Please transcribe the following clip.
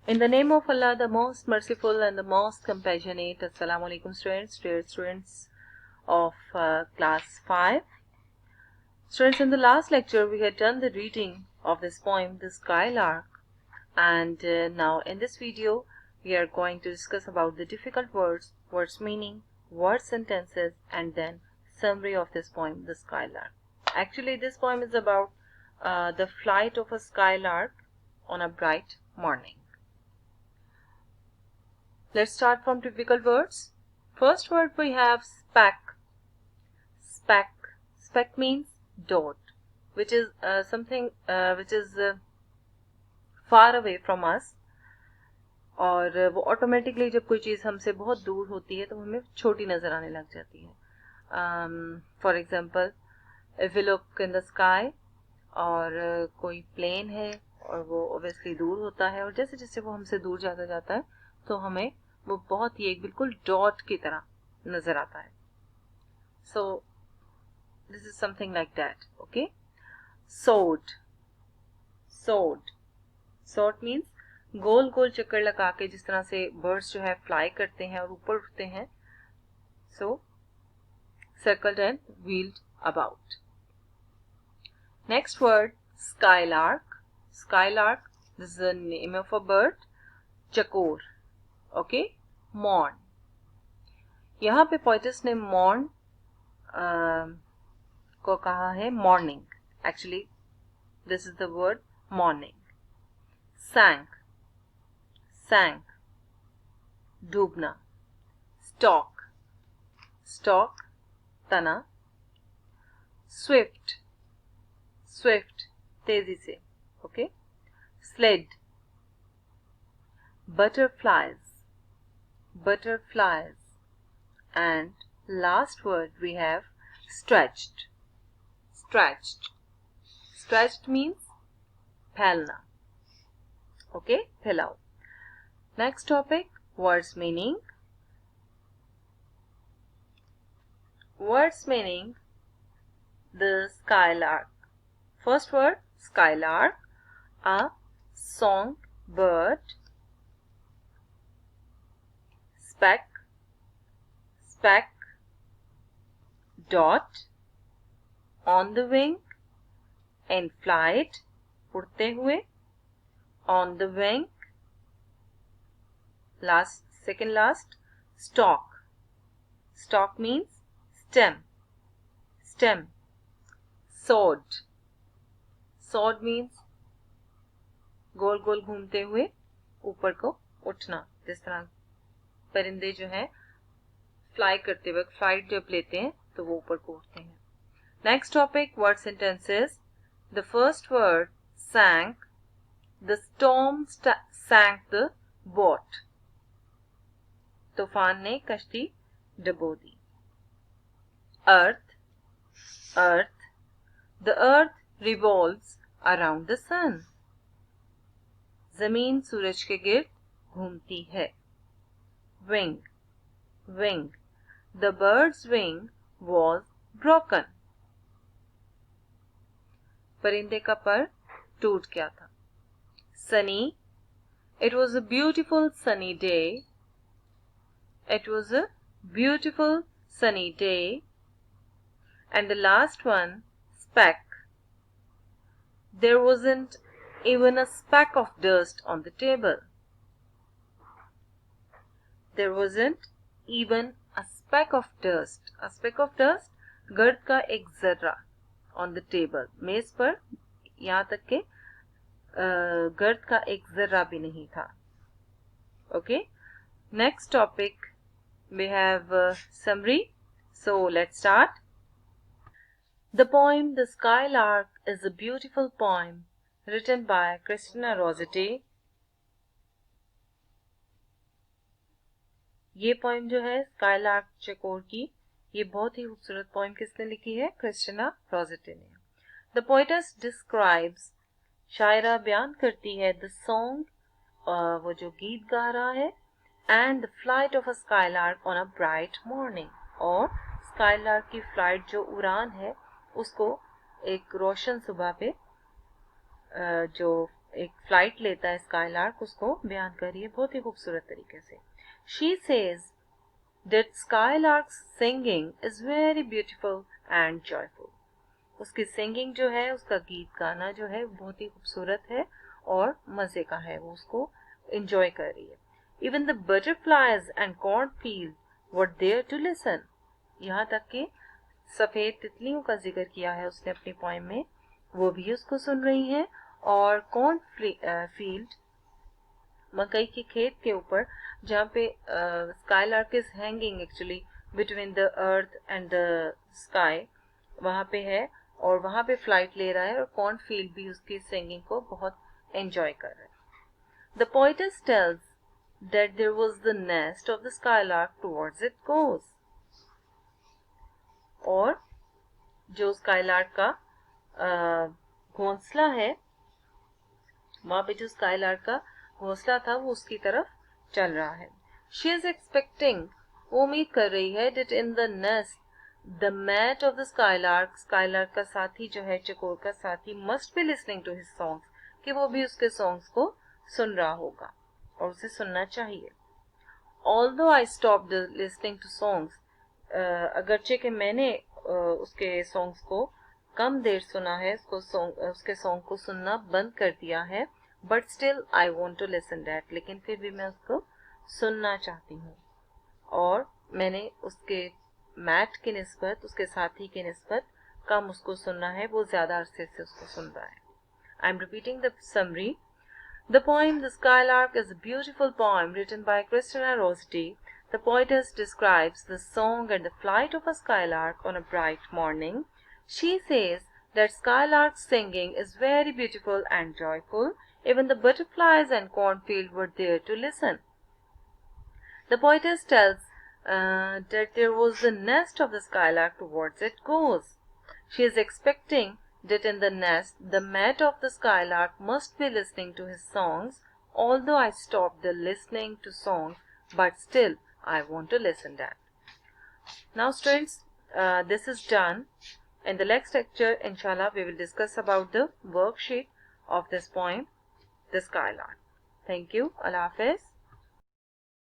In the name of Allah, the most merciful and the most compassionate. Assalamu alaikum students, dear students of class 5. Students, in the last lecture we had done the reading of this poem, The Skylark, and now in this video we are going to discuss about the difficult words, meaning, word sentences, and then summary of this poem, The Skylark. Actually, this poem is about the flight of a skylark on a bright morning. Let's start from difficult words. First word we have speck. Speck. Speck means dot, which is something which is far away from us. और वो automatically जब कोई चीज़ हमसे बहुत दूर होती है तो हमें छोटी नज़र आने लग जाती है. For example, if you look in the sky, और कोई प्लेन है और वो ओबियसली दूर होता है, और जैसे जैसे वो हमसे दूर जाता जाता है तो हमें वो बहुत ही एक बिल्कुल डॉट की तरह नज़र आता है. So this is something like that. Okay. सोड. सोड. सोड मीन्स गोल गोल चक्कर लगा के जिस तरह से बर्ड्स जो है फ्लाई करते हैं और ऊपर उठते हैं. So circled and wheeled about. Next word, skylark. Skylark, this is the name of a bird. चकोर. Okay. Morn. यहाँ पे पोइटस ने morn को कहा है morning. Actually, this is the word morning. Sank. Sank. Dumna. Stalk. Stalk. तना. Swift. Swift, तेजी से. Okay. Sled. Butterflies. Butterflies. And last word we have stretched. Stretched. Stretched means फैलना. Okay, फैलाओ. Next topic, words meaning. Words meaning, the skylark. First word, skylark, a songbird. Speck, speck. Dot, on the wing. In flight, उड़ते हुए. On the wing. Second last, stalk. Stalk means stem. Stem. Sword. Sword means गोल गोल घूमते हुए ऊपर को उठना. जिस तरह परिंदे जो हैं फ्लाई करते वक्त फ्लाइट जब लेते हैं तो वो ऊपर को उठते हैं. Next topic, word sentences. The first word, sank. The storm sank the boat. तूफान ने कश्ती डुबो दी. Earth. Earth. The earth revolves around the sun. जमीन सूरज के गिर्द घूमती है. Wing. Wing. The bird's wing was broken. परिंदे का पर टूट गया था. Sunny. It was a beautiful sunny day. It was a beautiful sunny day. And the last one, speck. There wasn't even a speck of dust on the table. There wasn't even a speck of dust. A speck of dust, गर्द का एक जर्रा. On the table. मेज पर यहाँ तक के गर्द का एक जर्रा भी नहीं था. Okay. Next topic, we have summary. So let's start. The poem The Skylark is a beautiful poem written by Christina Rossetti. ये पोइम जो है स्काईलार्क चकोर की, ये बहुत ही खूबसूरत पोइम किसने लिखी है? क्रिस्टिना रॉसेटी ने. द पोएटस डिस्क्राइब्स, शायरा बयान करती है, द सॉन्ग, वो जो गीत गा रहा है, and the flight of a skylark on a bright morning, और स्काईलार्क की फ्लाइट जो उड़ान है उसको एक रोशन सुबह पे जो एक फ्लाइट लेता है स्काईलार्क, उसको बयान कर रही है बहुत ही खूबसूरत तरीके से. She says that skylark's singing is very beautiful and joyful. उसकी सिंगिंग जो है, उसका गीत गाना जो है बहुत ही खूबसूरत है और मजे का है, वो उसको एंजॉय कर रही है. Even the butterflies and cornfield were there to listen. यहाँ तक कि सफेद तितलियों का जिक्र किया है उसने अपनी पोएम में, वो भी उसको सुन रही हैं. और कॉर्न फील्ड, मकई के खेत के ऊपर, जहाँ पे skylark is hanging actually between the earth and the sky, वहाँ पे है और वहाँ पे फ्लाइट ले रहा है. और कॉर्न फील्ड भी उसकी सिंगिंग को बहुत एंजॉय कर रहा है. The poetess tells that there was the nest of the skylark towards it goes. और जो स्काईलार्क का घोंसला है, वहां पे जो स्काईलार्क का घोंसला था वो उसकी तरफ चल रहा है. शी इज एक्सपेक्टिंग, वो उम्मीद कर रही है, that in the nest the mate of the skylark, skylark का साथी जो है, चकोर का साथी, must be listening to his songs, कि वो भी उसके सॉन्ग्स को सुन रहा होगा और उसे सुनना चाहिए. Although I stopped listening to songs, अगरचे कि मैंने उसके सॉन्ग्स को कम देर सुना है, उसके सॉन्ग को सुनना बंद कर दिया है, but still I want to listen that, लेकिन फिर भी मैं उसको सुनना चाहती हूँ. और मैंने उसके मैट की निस्बत, उसके साथी की निस्बत कम उसको सुनना है, वो ज्यादा अरसे से उसको सुन रहा है. I am repeating the summary. The poem The Skylark is a beautiful poem written by Christina Rossetti. The poetess describes the song and the flight of a skylark on a bright morning. She says that skylark's singing is very beautiful and joyful. Even the butterflies and cornfield were there to listen. The poetess tells that there was the nest of the skylark towards it goes. She is expecting that in the nest the mate of the skylark must be listening to his songs, although I stopped the listening to songs, but still I want to listen that. Now students, this is done. In the next lecture, inshallah, we will discuss about the worksheet of this poem, The Skylark. Thank you. Allah Hafiz.